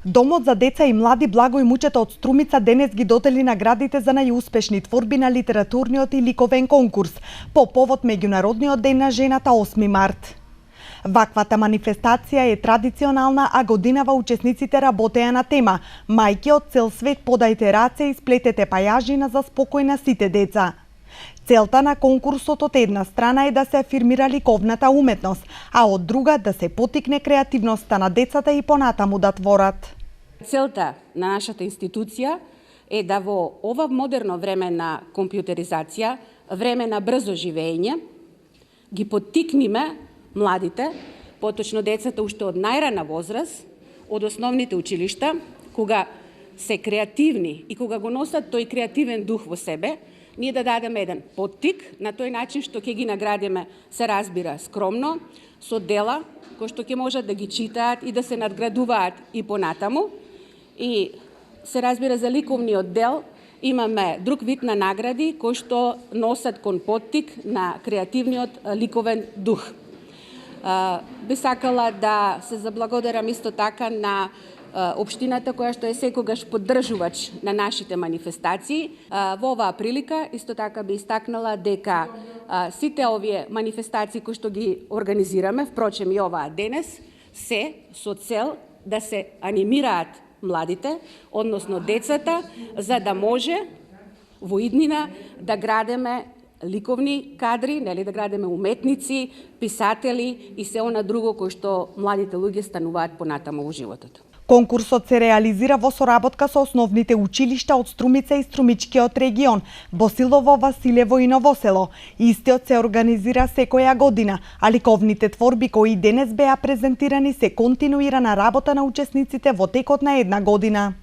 Домот за деца и млади Благој Мучето од Струмица денес ги додели наградите за најуспешни творби на литературниот и ликовен конкурс по повод Меѓународниот ден на жената 8 март. Ваквата манифестација е традиционална, а годинава учесниците работеа на тема "Мајки од цел свет, подајте раце и сплетете пајажина за спокој на сите деца". Целта на конкурсот од една страна е да се афирмира ликовната уметност, а од друга да се потикне креативноста на децата и понатаму да творат. Целта на нашата институција е да во ова модерно време на компјутеризација, време на брзо живење, ги поттикнеме младите, поточно децата уште од најрана возраст, од основните училишта, кога се креативни и кога го носат тој креативен дух во себе, ние да дадеме еден поттик на тој начин што ќе ги наградиме, се разбира, скромно, со дела кои што ќе можат да ги читаат и да се надградуваат и понатаму. И се разбира, за ликовниот дел имаме друг вид на награди кои што носат кон поттик на креативниот ликовен дух. Би сакала да се заблагодарам исто така на општината која што е секогаш поддржувач на нашите манифестации. Во оваа прилика исто така би истакнала дека сите овие манифестации кои што ги организираме, впрочем и оваа денес, се со цел да се анимираат младите, односно децата, за да може во иднина да градеме ликовни кадри, нели, да градеме уметници, писатели и се она друго кој што младите луѓе стануваат понатаму во животот. Конкурсот се реализира во соработка со основните училишта од Струмица и Струмичкиот регион, Босилово, Василево и Новосело. Истиот се организира секоја година, а ликовните творби кои денес беа презентирани се континуирана работа на учесниците во текот на една година.